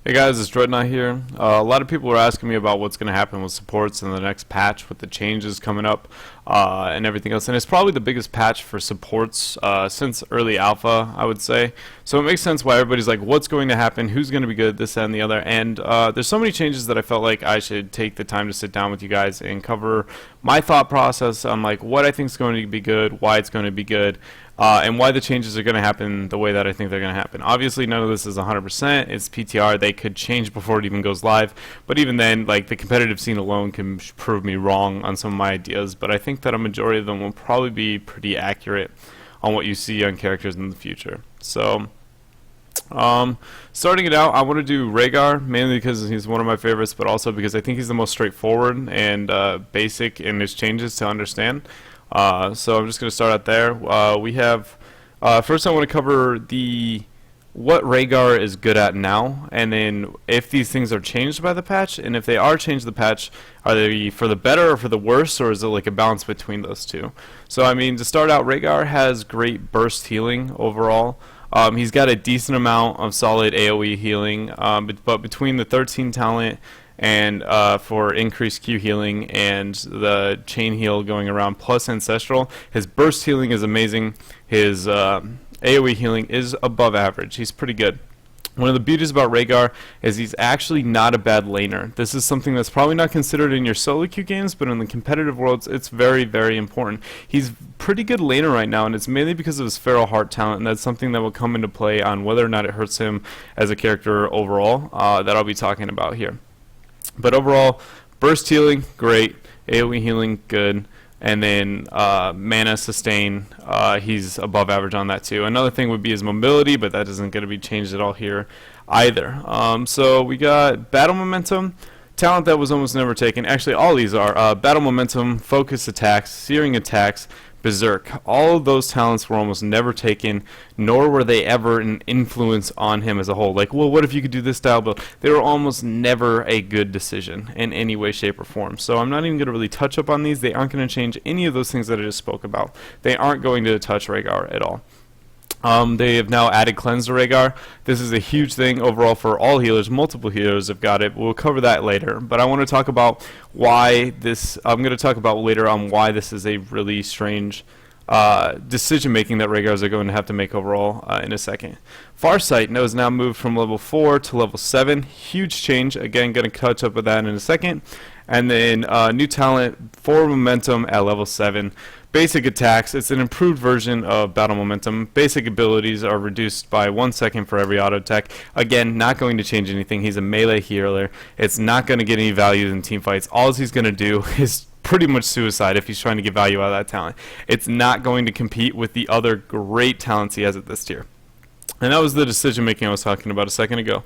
Hey guys, it's Dreadnaught here. A lot of people are asking me about what's going to happen with supports in the next patch with the changes coming up and everything else. And it's probably the biggest patch for supports since early alpha, I would say. So it makes sense why everybody's like, what's going to happen? Who's going to be good? This, that, and the other. And there's so many changes that I felt like I should take the time to sit down with you guys and cover my thought process on like what I think is going to be good, why it's going to be good. And why the changes are going to happen the way that I think they're going to happen. Obviously, none of this is 100%. It's PTR. They could change before it even goes live. But even then, like the competitive scene alone can prove me wrong on some of my ideas. But I think that a majority of them will probably be pretty accurate on what you see on characters in the future. So, starting it out, I want to do Rhaegar, mainly because he's one of my favorites, but also because I think he's the most straightforward and basic in his changes to understand. So I'm just going to start out there. We have first I want to cover what Rhaegar is good at now, and then if these things are changed by the patch, and if they are changed the patch, are they for the better or for the worse, or is it like a balance between those two? So I mean, to start out, Rhaegar has great burst healing overall. He's got a decent amount of solid AoE healing, but between the 13 talent and for increased Q healing and the chain heal going around plus ancestral, his burst healing is amazing. His AoE healing is above average. He's pretty good. One of the beauties about Rhaegar is he's actually not a bad laner. This is something that's probably not considered in your solo queue games, but in the competitive worlds, it's very, very important. He's pretty good laner right now, and it's mainly because of his Feral Heart talent, and that's something that will come into play on whether or not it hurts him as a character overall, that I'll be talking about here. But overall, burst healing, great. AoE healing, good. And then mana sustain, he's above average on that too. Another thing would be his mobility, but that isn't going to be changed at all here either. So we got battle momentum, talent that was almost never taken. Actually, all these are battle momentum, focus attacks, searing attacks, berserk. All of those talents were almost never taken, nor were they ever an influence on him as a whole. Like, well, what if you could do this style build? They were almost never a good decision in any way, shape, or form. So I'm not even going to really touch up on these. They aren't going to change any of those things that I just spoke about. They aren't going to touch Rhaegar at all. They have now added Cleanse to Rhaegar. This is a huge thing overall for all healers. Multiple healers have got it. We'll cover that later. But I want to talk about why this... I'm going to talk about later on why this is a really strange decision-making that Rhaegars are going to have to make overall in a second. Farsight has now moved from level 4 to level 7. Huge change. Again, going to catch up with that in a second. And then new talent for momentum at level 7. Basic attacks, it's an improved version of battle momentum. Basic abilities are reduced by 1 second for every auto attack. Again, not going to change anything. He's a melee healer. It's not going to get any value in team fights. All he's going to do is pretty much suicide if he's trying to get value out of that talent. It's not going to compete with the other great talents he has at this tier. And that was the decision making I was talking about a second ago.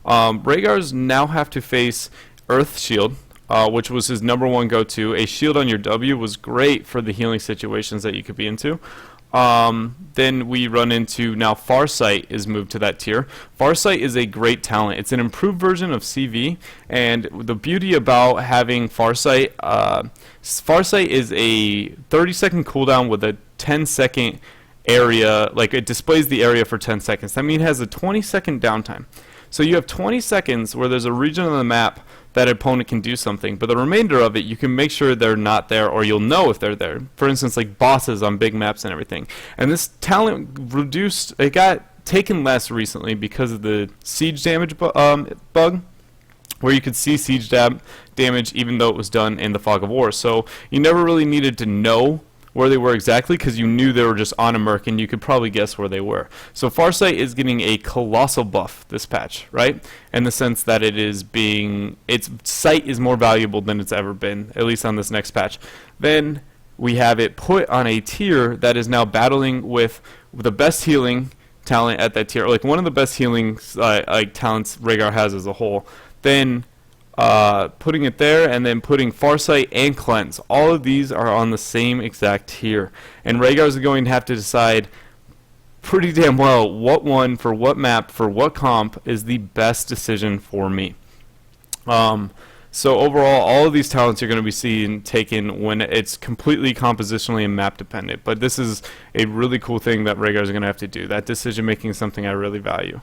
Rhaegars now have to face Earth Shield, which was his #1 go-to. A shield on your W was great for the healing situations that you could be into. Then we run into now Farsight is moved to that tier. Farsight is a great talent. It's an improved version of CV, and the beauty about having Farsight, Farsight is a 30-second cooldown with a 10-second area, like it displays the area for 10 seconds. That means it has a 20-second downtime. So you have 20 seconds where there's a region on the map that opponent can do something, but the remainder of it you can make sure they're not there, or you'll know if they're there. For instance, like bosses on big maps and everything. And this talent reduced, it got taken less recently because of the siege damage bug, where you could see siege damage even though it was done in the Fog of War. So you never really needed to know where they were exactly, because you knew they were just on a merc and you could probably guess where they were. So Farsight is getting a colossal buff this patch, right? In the sense that its sight is more valuable than it's ever been, at least on this next patch. Then we have it put on a tier that is now battling with the best healing talent at that tier, like one of the best healing talents Rhaegar has as a whole. Then putting it there, and then putting Farsight and Cleanse. All of these are on the same exact tier, and Rhaegar is going to have to decide pretty damn well what one for what map for what comp is the best decision for me. So overall, all of these talents you're going to be seeing taken when it's completely compositionally and map dependent. But this is a really cool thing that Rhaegar is going to have to do. That decision making is something I really value.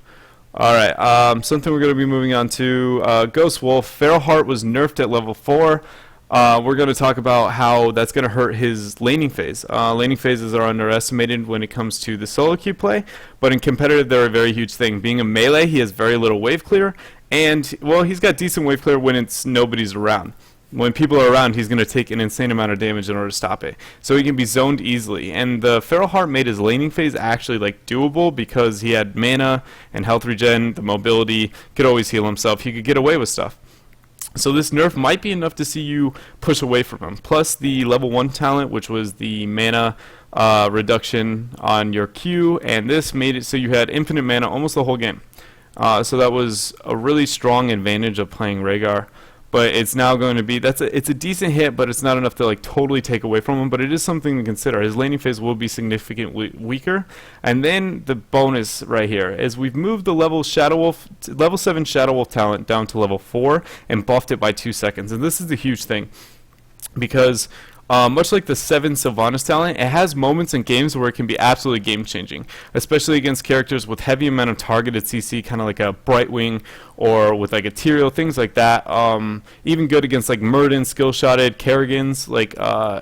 Alright, something we're going to be moving on to, Ghost Wolf. Feral Heart was nerfed at level 4. We're going to talk about how that's going to hurt his laning phase. Laning phases are underestimated when it comes to the solo queue play, but in competitive they're a very huge thing. Being a melee, he has very little wave clear, and, well, he's got decent wave clear when nobody's around. When people are around, he's going to take an insane amount of damage in order to stop it. So he can be zoned easily. And the Feral Heart made his laning phase actually like doable because he had mana and health regen, the mobility, could always heal himself. He could get away with stuff. So this nerf might be enough to see you push away from him. Plus the level 1 talent, which was the mana reduction on your Q, and this made it so you had infinite mana almost the whole game. So that was a really strong advantage of playing Rhaegar. But it's now going to be, it's a decent hit, but it's not enough to like totally take away from him. But it is something to consider. His laning phase will be significantly weaker. And then the bonus right here is we've moved the level 7 Shadow Wolf talent down to level 4 and buffed it by 2 seconds. And this is the huge thing, because much like the 7 Sylvanas talent, it has moments in games where it can be absolutely game-changing, especially against characters with heavy amount of targeted CC, kind of like a Brightwing, or with like a Tyrael, things like that. Even good against like Murden, skill-shotted, Kerrigans, like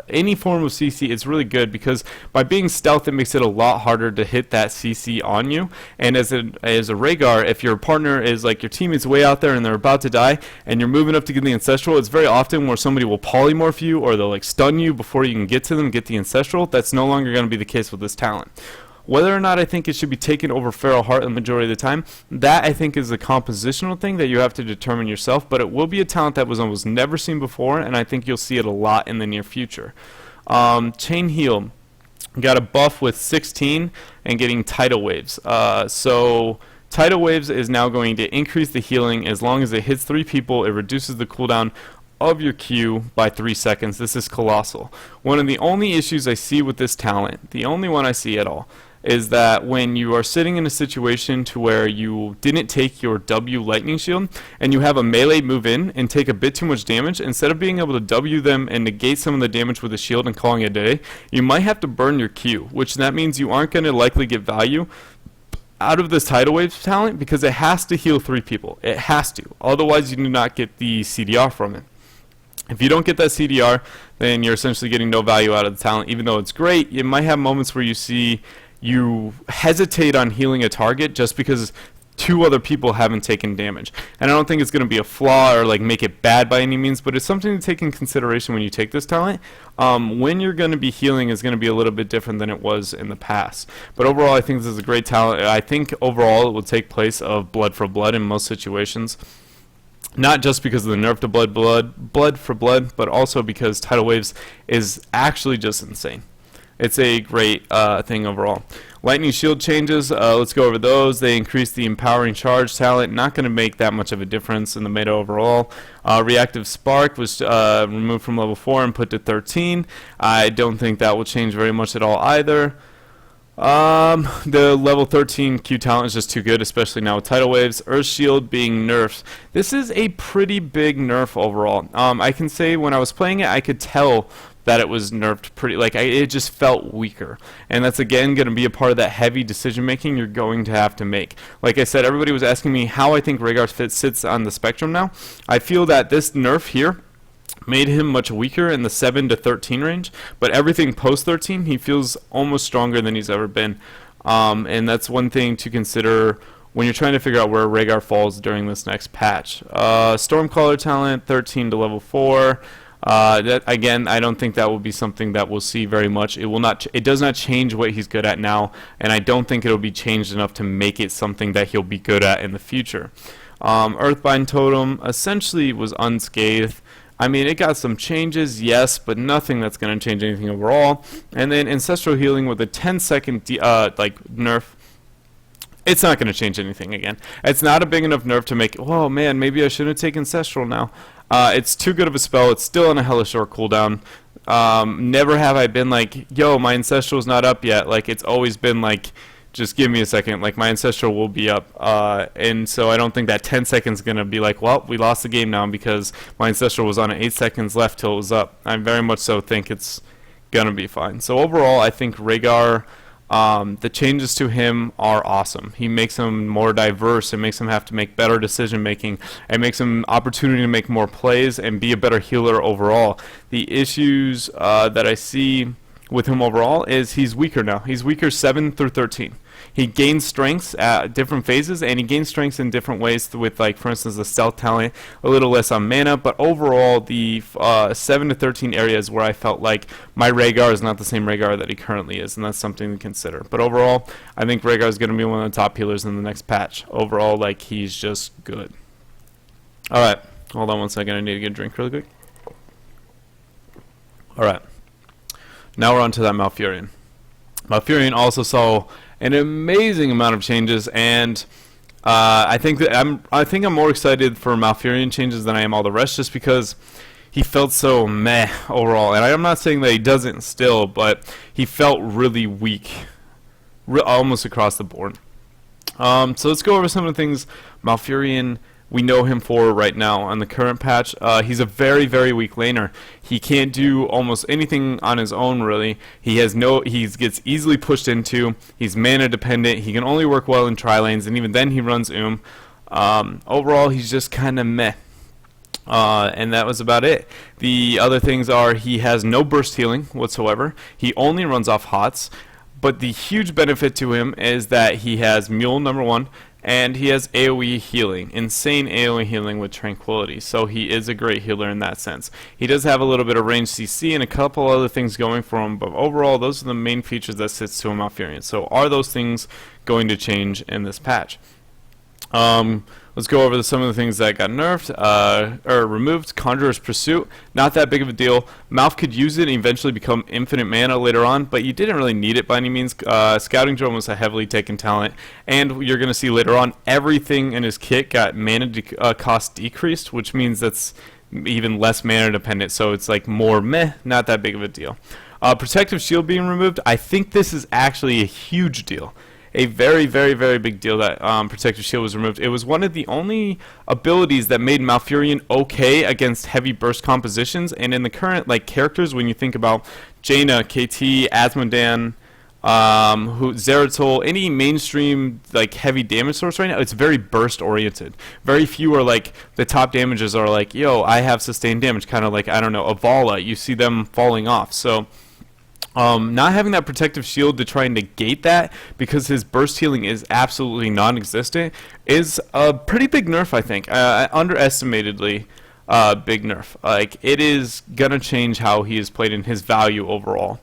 any form of CC, it's really good because by being stealth, it makes it a lot harder to hit that CC on you. And as a Rhaegar, if your partner is like your teammate's way out there and they're about to die, and you're moving up to get the Ancestral, it's very often where somebody will polymorph you or they'll like stun you before you can get to them, get the Ancestral. That's no longer going to be the case with this talent. Whether or not I think it should be taken over Feral Heart the majority of the time, that I think is a compositional thing that you have to determine yourself, but it will be a talent that was almost never seen before, and I think you'll see it a lot in the near future. Chain Heal got a buff with 16 and getting Tidal Waves. So Tidal Waves is now going to increase the healing as long as it hits 3 people. It reduces the cooldown of your Q by 3 seconds. This is colossal. One of the only issues I see with this talent, the only one I see at all, is that when you are sitting in a situation to where you didn't take your W lightning shield and you have a melee move in and take a bit too much damage, instead of being able to W them and negate some of the damage with a shield and calling it a day, you might have to burn your Q, which that means you aren't going to likely get value out of this Tidal Waves talent because it has to heal 3 people. It has to. Otherwise you do not get the CDR from it. If you don't get that CDR, then you're essentially getting no value out of the talent. Even though it's great, you might have moments where you hesitate on healing a target just because 2 other people haven't taken damage. And I don't think it's going to be a flaw or like make it bad by any means, but it's something to take in consideration when you take this talent. When you're going to be healing is going to be a little bit different than it was in the past. But overall, I think this is a great talent. I think overall it will take place of blood for blood in most situations. Not just because of the nerf to blood for blood, but also because Tidal Waves is actually just insane. It's a great thing overall. Lightning Shield changes, let's go over those. They increase the Empowering Charge talent, not going to make that much of a difference in the meta overall. Reactive Spark was removed from level 4 and put to 13. I don't think that will change very much at all either. The level 13 Q talent is just too good, especially now with Tidal Waves. Earth Shield being nerfed. This is a pretty big nerf overall. I can say when I was playing it, I could tell that it was nerfed pretty, it just felt weaker. And that's again going to be a part of that heavy decision making you're going to have to make. Like I said, everybody was asking me how I think Rhaegar sits on the spectrum now. I feel that this nerf here made him much weaker in the 7 to 13 range, but everything post 13 he feels almost stronger than he's ever been, and that's one thing to consider when you're trying to figure out where Rhaegar falls during this next patch. Stormcaller talent 13 to level 4. That again, I don't think that will be something that we'll see very much. It does not change what he's good at now, and I don't think it'll be changed enough to make it something that he'll be good at in the future. Earthbind Totem essentially was unscathed. I mean, it got some changes, yes, but nothing that's going to change anything overall. And then Ancestral Healing with a 10-second nerf. It's not going to change anything again. It's not a big enough nerf to make, oh man, maybe I shouldn't take Ancestral now. It's too good of a spell. It's still on a hella short cooldown. Never have I been like, yo, my Ancestral's not up yet. Like, it's always been like, just give me a second, like my Ancestral will be up, and so I don't think that 10 seconds is going to be like, well, we lost the game now because my Ancestral was on 8 seconds left till it was up. I very much so think it's going to be fine. So overall, I think Rhaegar the changes to him are awesome. He makes him more diverse. It makes him have to make better decision making. It makes him opportunity to make more plays and be a better healer overall. The issues that I see with him overall is he's weaker now. He's weaker 7 through 13. He gains strengths at different phases, and he gains strengths in different ways with, like, for instance, the stealth talent, a little less on mana, but overall the 7 to 13 areas where I felt like my Rhaegar is not the same Rhaegar that he currently is, and that's something to consider. But overall, I think Rhaegar is going to be one of the top healers in the next patch. Overall, like, he's just good. Alright, hold on one second, I need to get a drink really quick. Alright, now we're on to that Malfurion. Malfurion also saw an amazing amount of changes, and I think I'm more excited for Malfurion changes than I am all the rest, just because he felt so meh overall. And I'm not saying that he doesn't still, but he felt really weak, almost across the board. So let's go over some of the things Malfurion we know him for right now on the current patch. He's a very, very weak laner. He can't do almost anything on his own, really. He gets easily pushed into. He's mana dependent. He can only work well in tri-lanes, and even then he runs overall, he's just kind of meh. And that was about it. The other things are he has no burst healing whatsoever. He only runs off hots. But the huge benefit to him is that he has Mule, number one, and he has AoE healing, insane AoE healing with Tranquility, so he is a great healer in that sense. He does have a little bit of range CC and a couple other things going for him, but overall those are the main features that sits to a Malfurion. So are those things going to change in this patch? Let's go over some of the things that got nerfed or removed. Conjurer's Pursuit, not that big of a deal. Malf could use it and eventually become infinite mana later on, but you didn't really need it by any means. Scouting Drone was a heavily taken talent, and you're going to see later on everything in his kit got mana cost decreased, which means that's even less mana dependent, so it's like more meh, not that big of a deal. Protective Shield being removed, I think this is actually a huge deal. A very, very, very big deal that Protective Shield was removed. It was one of the only abilities that made Malfurion okay against heavy burst compositions, and in the current characters, when you think about Jaina, KT, Asmodan, Zeratul, any mainstream heavy damage source right now, it's very burst oriented. Very few are the top damages are yo, I have sustained damage, kind of I don't know, Avala, you see them falling off. So not having that protective shield to try and negate that, because his burst healing is absolutely non-existent, is a pretty big nerf, I think. Underestimatedly big nerf. It is gonna change how he is played and his value overall.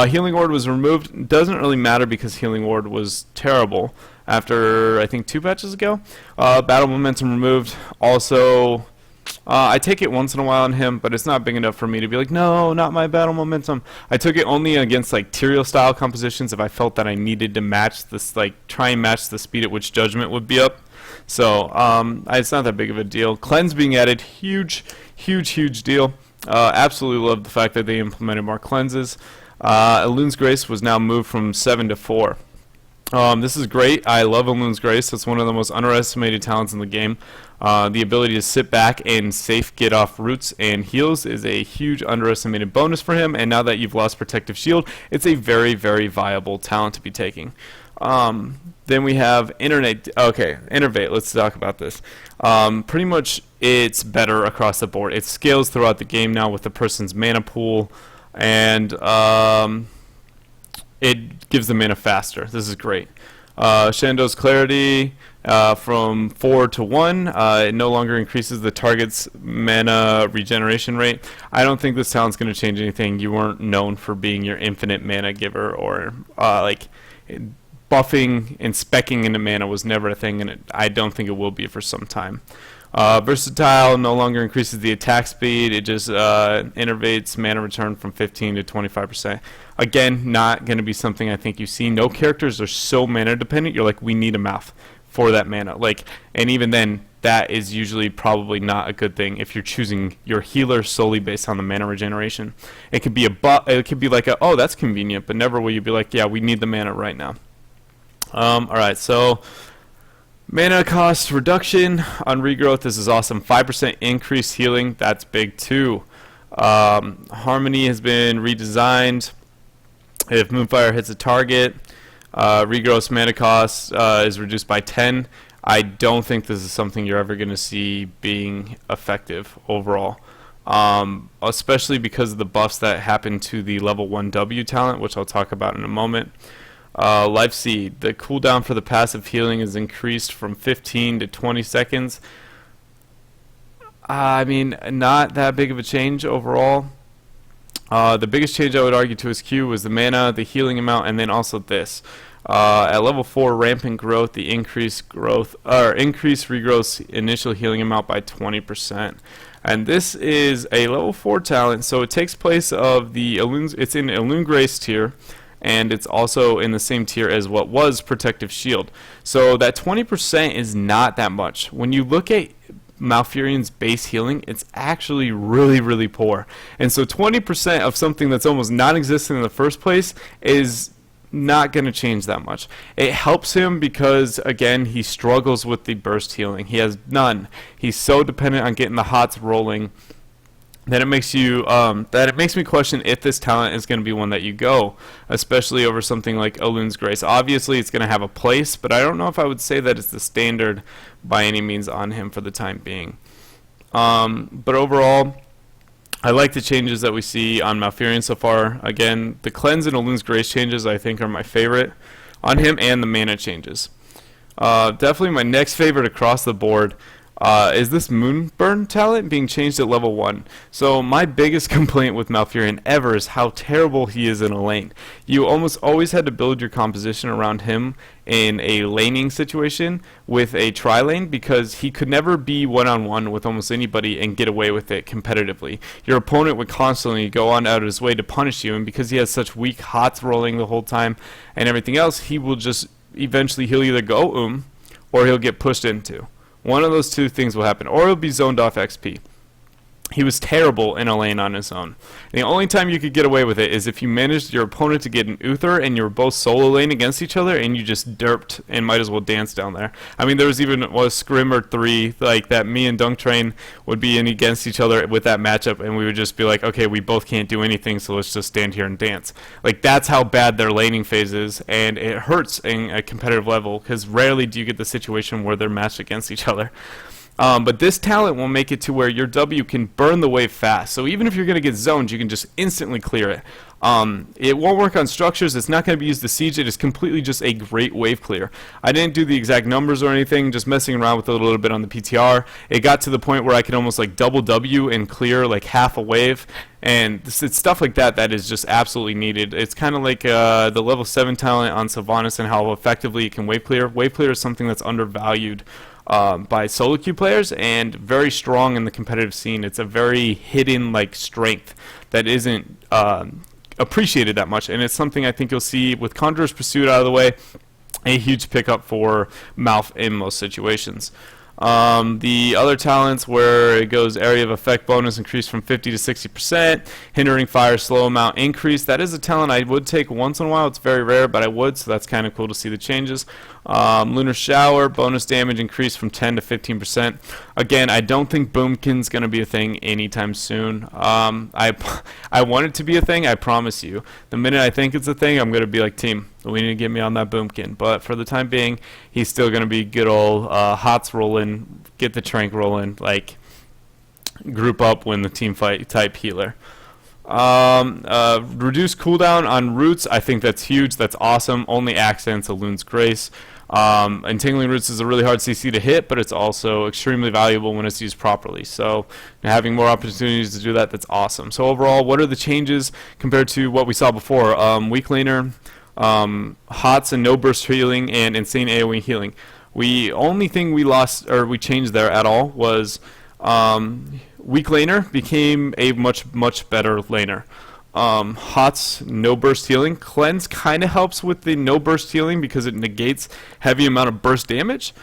Healing Ward was removed. Doesn't really matter because Healing Ward was terrible after, I think, 2 patches ago. Battle Momentum removed. Also, I take it once in a while on him, but it's not big enough for me to be like, no, not my Battle Momentum. I took it only against Tyrael style compositions if I felt that I needed to match this, try and match the speed at which Judgment would be up. So it's not that big of a deal. Cleanse being added, huge, huge, huge deal. Absolutely love the fact that they implemented more cleanses. Elun's Grace was now moved from 7 to 4. This is great. I love Elun's Grace. It's one of the most underestimated talents in the game. The ability to sit back and safe get off roots and heals is a huge underestimated bonus for him, and now that you've lost Protective Shield, it's a very, very viable talent to be taking. Then we have Innervate. Let's talk about this. Pretty much it's better across the board. It scales throughout the game now with the person's mana pool, and it gives the mana faster. This is great. Shando's Clarity, from 4 to 1, it no longer increases the target's mana regeneration rate. I don't think this talent's going to change anything. You weren't known for being your infinite mana giver, or buffing and speccing into mana was never a thing, and I don't think it will be for some time. Versatile no longer increases the attack speed. It just innervates mana return from 15 to 25%. Again, not going to be something I think you see. No characters are so mana dependent. You're we need a Malf for that mana. And even then, that is usually probably not a good thing if you're choosing your healer solely based on the mana regeneration. It could be it could be oh, that's convenient, but never will you be yeah, we need the mana right now. Alright, so mana cost reduction on regrowth. This is awesome. 5% increased healing. That's big too. Harmony has been redesigned. If Moonfire hits a target, Regrowth mana cost is reduced by 10. I don't think this is something you're ever going to see being effective overall. Especially because of the buffs that happen to the level 1 W talent, which I'll talk about in a moment. Life Seed, the cooldown for the passive healing is increased from 15 to 20 seconds. I mean, not that big of a change overall. The biggest change I would argue to his Q was the mana, the healing amount, and then also this. At level 4, Rampant Growth, the increased regrowth initial healing amount by 20%. And this is a level 4 talent, so it takes place of the Elune, it's in Elune Grace tier, and it's also in the same tier as what was Protective Shield. So that 20% is not that much. When you look at Malfurion's base healing, it's actually really, really poor. And so 20% of something that's almost non-existent in the first place is not going to change that much. It helps him because, again, he struggles with the burst healing. He has none. He's so dependent on getting the hots rolling that it makes me question if this talent is going to be one that you go, especially over something like Elune's Grace. Obviously, it's going to have a place, but I don't know if I would say that it's the standard by any means on him for the time being. But overall, I like the changes that we see on Malfurion so far. Again, the Cleanse and Elune's Grace changes I think are my favorite on him, and the mana changes. Definitely my next favorite across the board is this Moonburn talent being changed at level 1. So my biggest complaint with Malfurion ever is how terrible he is in a lane. You almost always had to build your composition around him in a laning situation with a tri-lane, because he could never be one-on-one with almost anybody and get away with it competitively. Your opponent would constantly go on out of his way to punish you, and because he has such weak hots rolling the whole time and everything else, he will just eventually, he'll either go or he'll get pushed into. One of those two things will happen, or he'll be zoned off XP. He was terrible in a lane on his own. The only time you could get away with it is if you managed your opponent to get an Uther and you were both solo lane against each other and you just derped and might as well dance down there. I mean, there was even a scrim or 3 like that me and Dunk Train would be in against each other with that matchup, and we would just be like, okay, we both can't do anything, so let's just stand here and dance. Like, that's how bad their laning phase is, and it hurts in a competitive level because rarely do you get the situation where they're matched against each other. But this talent will make it to where your W can burn the wave fast. So even if you're going to get zoned, you can just instantly clear it. It won't work on structures. It's not going to be used to siege. It is completely just a great wave clear. I didn't do the exact numbers or anything, just messing around with it a little bit on the PTR. It got to the point where I could almost like double W and clear like half a wave. And it's stuff like that that is just absolutely needed. It's kind of like the level 7 talent on Sylvanas and how effectively it can wave clear. Wave clear is something that's undervalued by solo queue players and very strong in the competitive scene. It's a very hidden like strength that isn't appreciated that much, and it's something I think you'll see with Conjurer's Pursuit out of the way, a huge pickup for Malf in most situations. The other talents where it goes area of effect bonus increased from 50 to 60%, hindering fire slow amount increase. That is a talent I would take once in a while. It's very rare, but I would, so that's kind of cool to see the changes. Lunar Shower bonus damage increased from 10 to 15%. Again, I don't think Boomkin's going to be a thing anytime soon. I want it to be a thing, I promise you. The minute I think it's a thing, I'm going to be like, team, we need to get me on that Boomkin. But for the time being, he's still going to be good old hots rolling, get the trank rolling, like group up when the team fight type healer. Reduce cooldown on roots, I think that's huge, that's awesome. Only accents Elune's Grace. Entangling Roots is a really hard CC to hit, but it's also extremely valuable when it's used properly. So having more opportunities to do that, that's awesome. So overall, what are the changes compared to what we saw before? Weak laner, hots and no burst healing, and insane AoE healing. Only thing we lost or we changed there at all was weak laner became a much better laner. Hots, no burst healing. Cleanse kind of helps with the no burst healing because it negates heavy amount of burst damage,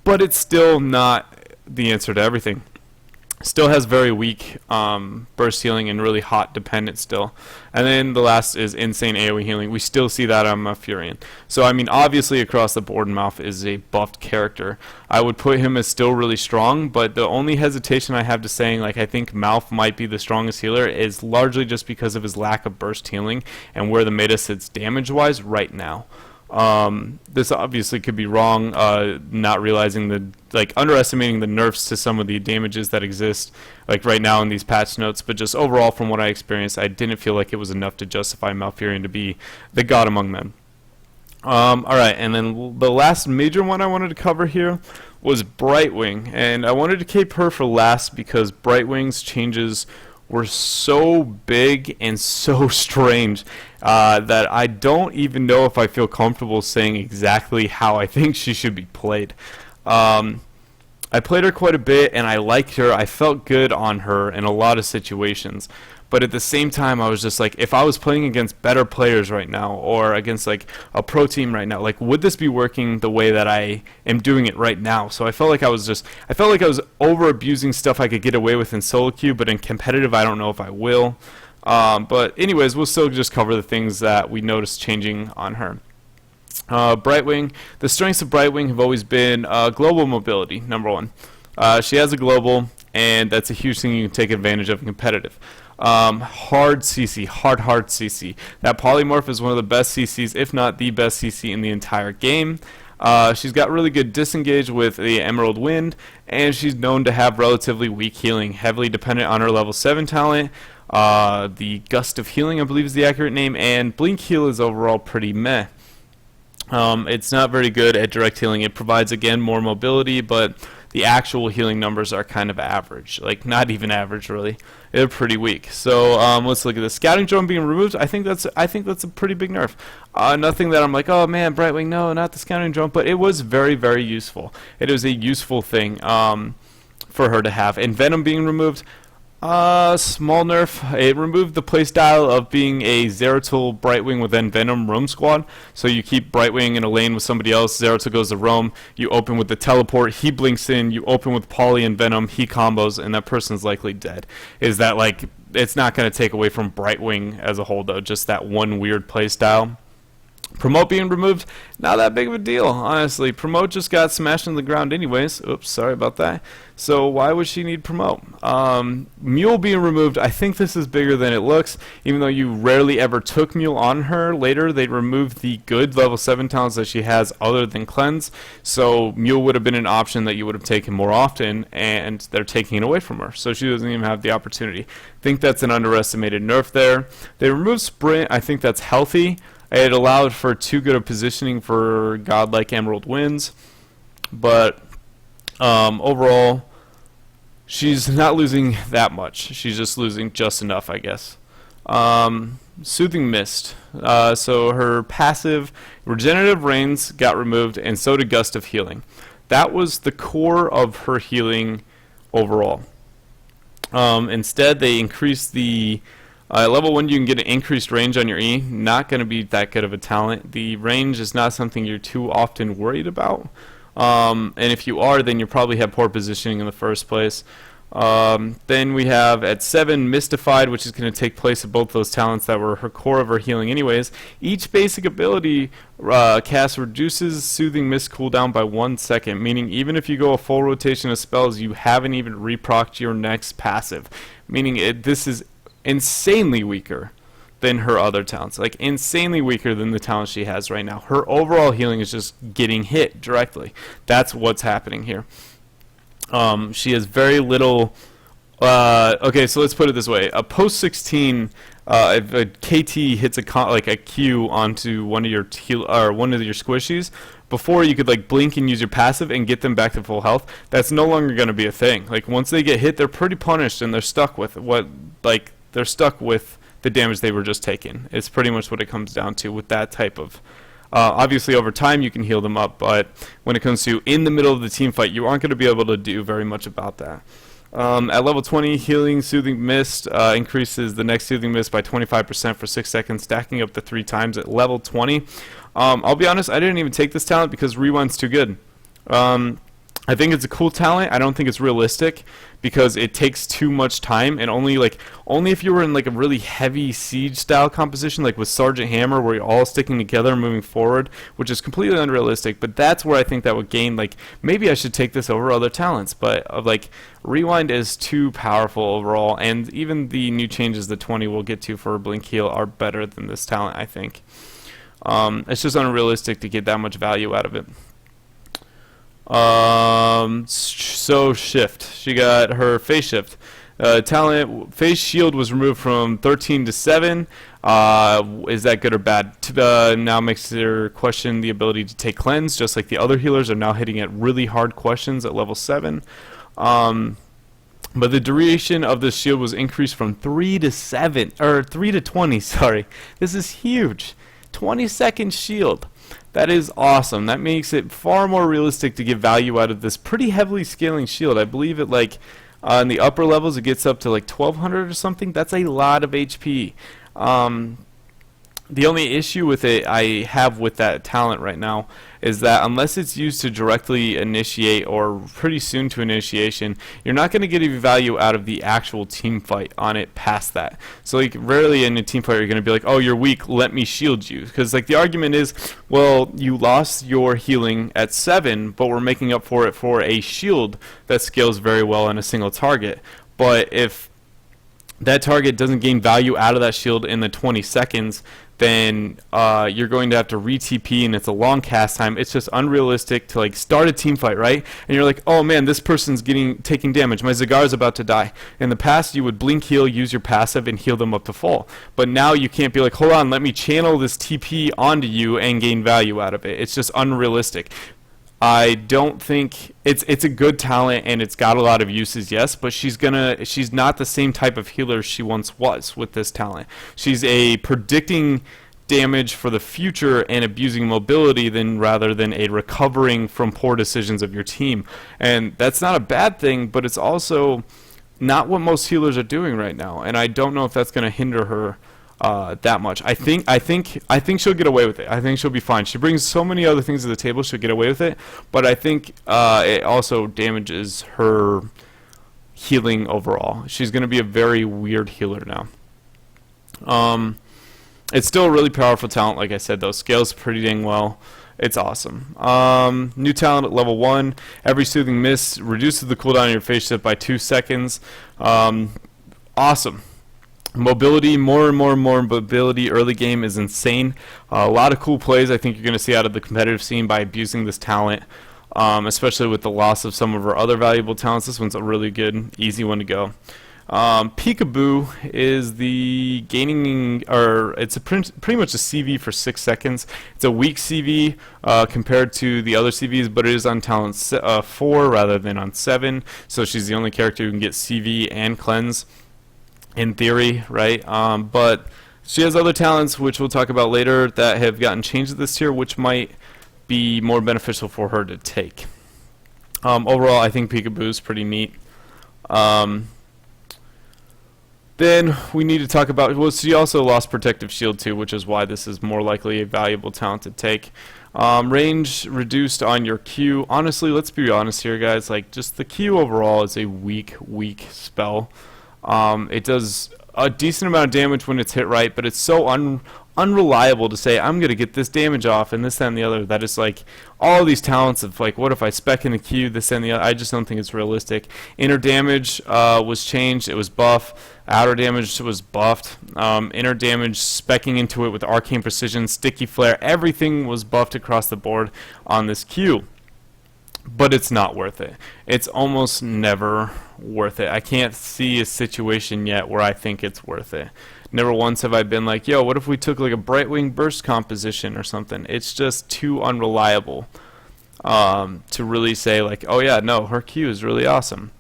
but it's still not the answer to everything. Still has very weak burst healing and really hot dependent still. And then the last is insane AoE healing. We still see that on Malfurion. So I mean, obviously across the board, Malf is a buffed character. I would put him as still really strong, but the only hesitation I have to saying like I think Malf might be the strongest healer is largely just because of his lack of burst healing and where the meta sits damage wise right now. This obviously could be wrong, not realizing underestimating the nerfs to some of the damages that exist, like right now in these patch notes, but just overall from what I experienced, I didn't feel like it was enough to justify Malfurion to be the god among men. Alright, and then the last major one I wanted to cover here was Brightwing, and I wanted to keep her for last because Brightwing's changes were so big and so strange that I don't even know if I feel comfortable saying exactly how I think she should be played. I played her quite a bit and I liked her. I felt good on her in a lot of situations. But at the same time, I was just like, if I was playing against better players right now, or against like a pro team right now, like would this be working the way that I am doing it right now? So I felt like I was over abusing stuff I could get away with in solo queue, but in competitive, I don't know if I will. But anyways, we'll still just cover the things that we noticed changing on her. Brightwing, the strengths of Brightwing have always been global mobility, number one. She has a global, and that's a huge thing you can take advantage of in competitive. Hard CC, hard CC. That Polymorph is one of the best CCs, if not the best CC in the entire game. She's got really good disengage with the Emerald Wind, and she's known to have relatively weak healing, heavily dependent on her level 7 talent. The Gust of Healing, I believe, is the accurate name, and Blink Heal is overall pretty meh. It's not very good at direct healing. It provides, again, more mobility, but the actual healing numbers are kind of average. Like, not even average, really. They're pretty weak. So, let's look at the Scouting Drone being removed. I think that's a pretty big nerf. Nothing that I'm like, oh man, Brightwing, no, not the Scouting Drone, but it was very, very useful. It was a useful thing for her to have. And Venom being removed, small nerf. It removed the playstyle of being a Zeratul Brightwing with then Venom roam squad. So you keep Brightwing in a lane with somebody else, Zeratul goes to roam, you open with the teleport, he blinks in, you open with Poly and Venom, he combos, and that person's likely dead. Is that like, it's not going to take away from Brightwing as a whole though, just that one weird playstyle. Promote being removed, not that big of a deal, honestly. Promote just got smashed in the ground anyways. Oops, sorry about that. So why would she need Promote? Mule being removed, I think this is bigger than it looks. Even though you rarely ever took Mule on her, later they removed the good level 7 talents that she has other than Cleanse. So Mule would have been an option that you would have taken more often, and they're taking it away from her. So she doesn't even have the opportunity. I think that's an underestimated nerf there. They removed Sprint, I think that's healthy. It allowed for too good of positioning for godlike Emerald Winds, but overall, she's not losing that much. She's just losing just enough, I guess. Soothing Mist. So her passive Regenerative Rains got removed, and so did Gust of Healing. That was the core of her healing overall. Instead, they increased the level 1, you can get an increased range on your E. Not going to be that good of a talent. The range is not something you're too often worried about. And if you are, then you probably have poor positioning in the first place. Then we have at 7 Mystified, which is going to take place of both those talents that were her core of her healing anyways. Each basic ability cast reduces Soothing Mist cooldown by 1 second, meaning even if you go a full rotation of spells, you haven't even reprocced your next passive. Meaning this is insanely weaker than her other talents, like insanely weaker than the talent she has right now. Her overall healing is just getting hit directly. That's what's happening here. She has very little. Okay, so let's put it this way: a post 16, if a KT hits a Q onto one of your squishies, before you could like blink and use your passive and get them back to full health, that's no longer going to be a thing. Like once they get hit, they're pretty punished and they're stuck with they're stuck with the damage they were just taking. It's pretty much what it comes down to with that type of. Obviously, over time you can heal them up, but when it comes to in the middle of the team fight, you aren't going to be able to do very much about that. At level 20, Healing Soothing Mist increases the next Soothing Mist by 25% for 6 seconds, stacking up to 3 times at level 20. I'll be honest, I didn't even take this talent because Rewind's too good. I think it's a cool talent. I don't think it's realistic because it takes too much time, and only if you were in like a really heavy siege style composition, like with Sergeant Hammer, where you're all sticking together and moving forward, which is completely unrealistic. But that's where I think that would gain. Like maybe I should take this over other talents, but Rewind is too powerful overall, and even the new changes the 20 we'll get to for Blink Heal are better than this talent, I think. It's just unrealistic to get that much value out of it. So shift. She got her phase shift. Talent phase shield was removed from 13 to 7. Is that good or bad? Now makes her question the ability to take cleanse, just like the other healers are now hitting at really hard questions at level 7. But the duration of the shield was increased from 3 to 7, or 3 to 20, sorry. This is huge. 20-second shield. That is awesome. That makes it far more realistic to get value out of this pretty heavily scaling shield. I believe it like in the upper levels it gets up to like 1200 or something. That's a lot of HP. The only issue with it I have with that talent right now is that unless it's used to directly initiate or pretty soon to initiation, you're not going to get any value out of the actual team fight on it past that. So like rarely in a team fight you're going to be like, oh, you're weak, let me shield you. Because like the argument is, well, you lost your healing at 7, but we're making up for it for a shield that scales very well on a single target. But if that target doesn't gain value out of that shield in the 20 seconds, then you're going to have to re-TP, and it's a long cast time. It's just unrealistic to like start a team fight, right? And you're like, oh man, this person's taking damage. My Rhaegar's about to die. In the past, you would blink heal, use your passive, and heal them up to full. But now you can't be like, hold on, let me channel this TP onto you and gain value out of it. It's just unrealistic. I don't think it's a good talent and it's got a lot of uses, yes, but she's not the same type of healer she once was with this talent. She's a predicting damage for the future and abusing mobility rather than a recovering from poor decisions of your team. And that's not a bad thing, but it's also not what most healers are doing right now. And I don't know if that's going to hinder her that much. I think she'll get away with it. I think she'll be fine. She brings so many other things to the table, she'll get away with it. But I think it also damages her healing overall. She's going to be a very weird healer now. It's still a really powerful talent, like I said, though. Scales pretty dang well. It's awesome. New talent at level 1. Every Soothing Mist reduces the cooldown of your phase shift by 2 seconds. Awesome. Mobility, more and more mobility early game is insane. A lot of cool plays I think you're going to see out of the competitive scene by abusing this talent, especially with the loss of some of our other valuable talents. This one's a really good, easy one to go. Peekaboo is the gaining, or it's pretty much a CV for 6 seconds. It's a weak CV compared to the other CVs, but it is on talent 4 rather than on 7. So she's the only character who can get CV and cleanse, in theory, right? But she has other talents, which we'll talk about later, that have gotten changed this tier, which might be more beneficial for her to take. Overall, I think Peekaboo is pretty neat. Then we need to talk about, well, she also lost Protective Shield too, which is why this is more likely a valuable talent to take. Range reduced on your Q. Honestly, let's be honest here, guys. Like, just the Q overall is a weak spell. It does a decent amount of damage when it's hit right, but it's so unreliable to say I'm going to get this damage off and this, that, and the other. That is like all of these talents of like, what if I spec in a Q, this and the other. I just don't think it's realistic. Inner damage was changed. It was buff. Outer damage was buffed. Inner damage, specking into it with arcane precision, sticky flare, everything was buffed across the board on this Q. But it's not worth it. It's almost never worth it. I can't see a situation yet where I think it's worth it. Never once have I been like, yo, what if we took like a Brightwing burst composition or something? It's just too unreliable to really say like, oh yeah, no, her Q is really awesome.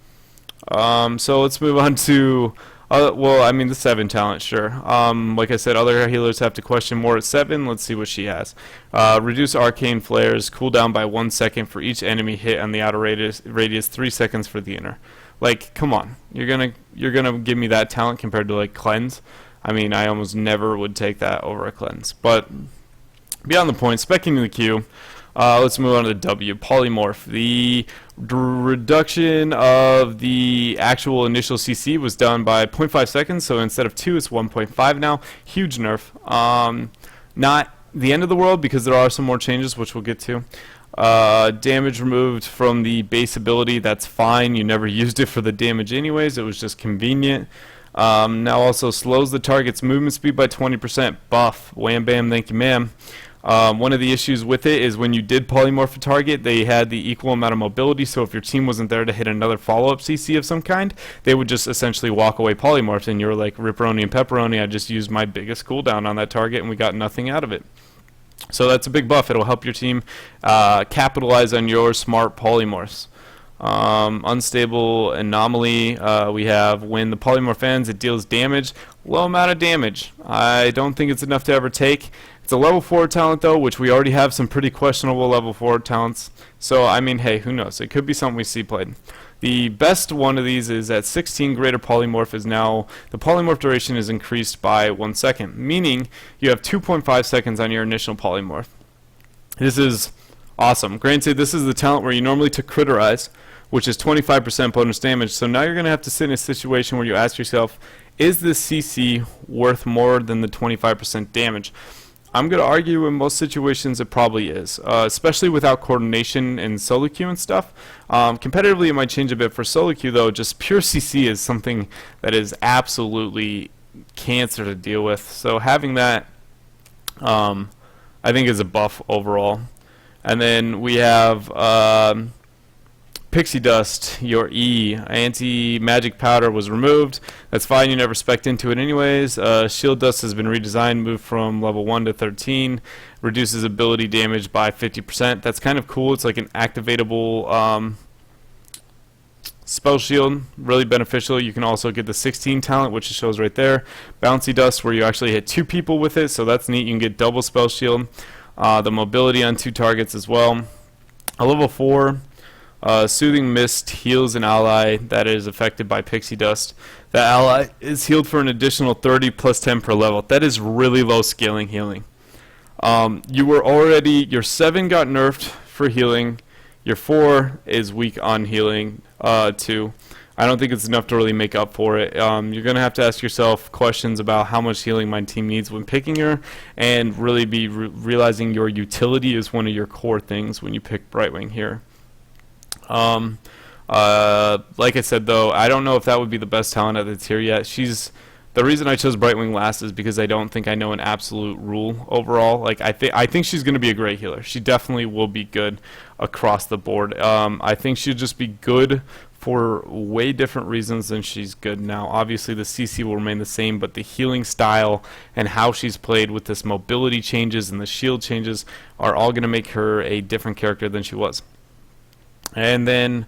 So let's move on to well, I mean the 7 talent, sure. Like I said, other healers have to question more at 7. Let's see what she has. Reduce arcane flares, cooldown by 1 second for each enemy hit on the outer radius, 3 seconds for the inner. Like, come on, you're gonna give me that talent compared to like cleanse? I mean, I almost never would take that over a cleanse. But beyond the point, specking in the Q. Let's move on to the W. Polymorph. The reduction of the actual initial CC was done by 0.5 seconds, so instead of 2, it's 1.5 now. Huge nerf. Not the end of the world because there are some more changes, which we'll get to. Damage removed from the base ability, that's fine. You never used it for the damage anyways. It was just convenient. Now also slows the target's movement speed by 20%. Buff. Wham bam, thank you ma'am. One of the issues with it is when you did polymorph a target, they had the equal amount of mobility, so if your team wasn't there to hit another follow-up CC of some kind, they would just essentially walk away polymorphed, and you were like, ripperoni and pepperoni, I just used my biggest cooldown on that target, and we got nothing out of it. So that's a big buff. It'll help your team capitalize on your smart polymorphs. Unstable anomaly, we have when the polymorph ends, it deals damage, low amount of damage. I don't think it's enough to ever take. It's a level 4 talent though, which we already have some pretty questionable level 4 talents. So I mean, hey, who knows? It could be something we see played. The best one of these is at 16 greater polymorph is now, the polymorph duration is increased by 1 second, meaning you have 2.5 seconds on your initial polymorph. This is awesome. Granted, this is the talent where you normally took Critterize, which is 25% bonus damage, so now you're going to have to sit in a situation where you ask yourself, is this CC worth more than the 25% damage? I'm going to argue in most situations it probably is, especially without coordination and solo queue and stuff. Competitively it might change a bit. For solo queue though, just pure CC is something that is absolutely cancer to deal with, so having that I think is a buff overall. And then we have Pixie Dust, your E. Anti-magic powder was removed. That's fine, you never spec'd into it anyways. Shield Dust has been redesigned, moved from level 1 to 13. Reduces ability damage by 50%. That's kind of cool. It's like an activatable spell shield, really beneficial. You can also get the 16 talent, which it shows right there. Bouncy Dust, where you actually hit 2 people with it, so that's neat. You can get double spell shield. The mobility on 2 targets as well. A level 4, Soothing Mist heals an ally that is affected by Pixie Dust. That ally is healed for an additional 30 plus 10 per level. That is really low scaling healing. Your 7 got nerfed for healing. Your 4 is weak on healing too. I don't think it's enough to really make up for it. You're going to have to ask yourself questions about how much healing my team needs when picking her, and really be realizing your utility is one of your core things when you pick Brightwing here. Like I said though, I don't know if that would be the best talent at the tier yet. The reason I chose Brightwing last is because I don't think I know an absolute rule overall. Like I think she's going to be a great healer. She definitely will be good across the board. I think she'll just be good for way different reasons than she's good now. Obviously the CC will remain the same, but the healing style and how she's played with this mobility changes and the shield changes are all going to make her a different character than she was. And then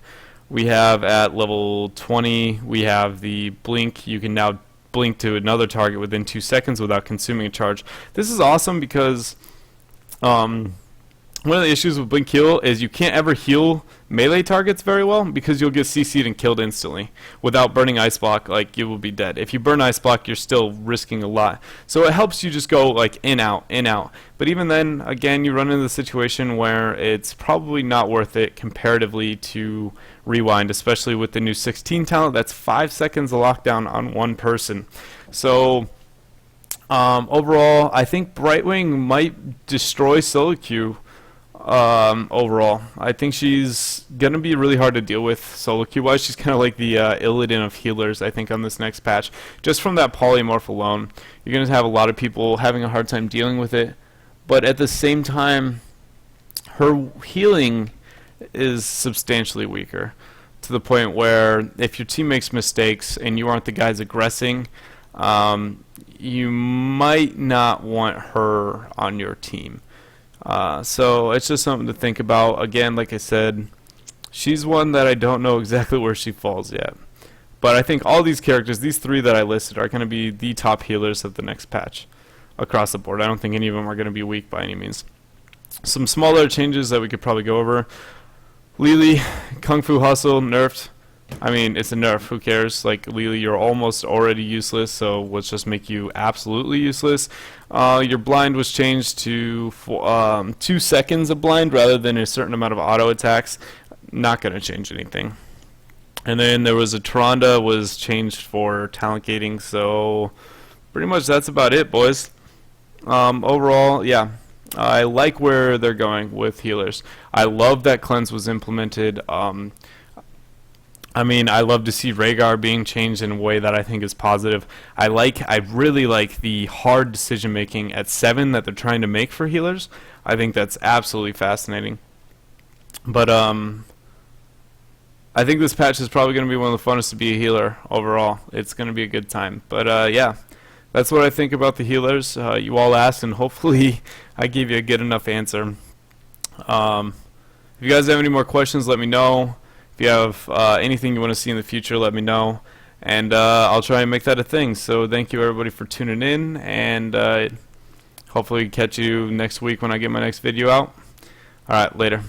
we have at level 20, we have the blink. You can now blink to another target within 2 seconds without consuming a charge. This is awesome because one of the issues with blink heal is you can't ever heal melee targets very well because you'll get CC'd and killed instantly. Without burning ice block, like, you will be dead. If you burn ice block, you're still risking a lot. So it helps you just go like in out, in out. But even then, again, you run into the situation where it's probably not worth it comparatively to rewind, especially with the new 16 talent. That's 5 seconds of lockdown on one person. So overall, I think Brightwing might destroy solo queue. Overall, I think she's gonna be really hard to deal with solo queue wise. She's kind of like the Illidan of healers, I think, on this next patch. Just from that polymorph alone, you're gonna have a lot of people having a hard time dealing with it. But at the same time, her healing is substantially weaker, to the point where if your team makes mistakes and you aren't the guys aggressing, you might not want her on your team. So it's just something to think about. Again, like I said, she's one that I don't know exactly where she falls yet. But I think all these characters, these 3 that I listed, are going to be the top healers of the next patch across the board. I don't think any of them are going to be weak by any means. Some smaller changes that we could probably go over. Lily, Kung Fu Hustle, nerfed. I mean, it's a nerf, who cares? Like, Lily, you're almost already useless, so let's just make you absolutely useless. Your blind was changed to 2 seconds of blind rather than a certain amount of auto attacks. Not going to change anything. And then there was a Tyrande was changed for talent gating, so pretty much that's about it, boys. Overall, yeah, I like where they're going with healers. I love that cleanse was implemented. I mean, I love to see Rhaegar being changed in a way that I think is positive. I really like the hard decision making at 7 that they're trying to make for healers. I think that's absolutely fascinating. But I think this patch is probably going to be one of the funnest to be a healer overall. It's going to be a good time. But yeah, that's what I think about the healers. You all asked, and hopefully I gave you a good enough answer. If you guys have any more questions, let me know. If you have anything you want to see in the future, let me know, and I'll try and make that a thing. So thank you everybody for tuning in, and hopefully catch you next week when I get my next video out. Alright, later.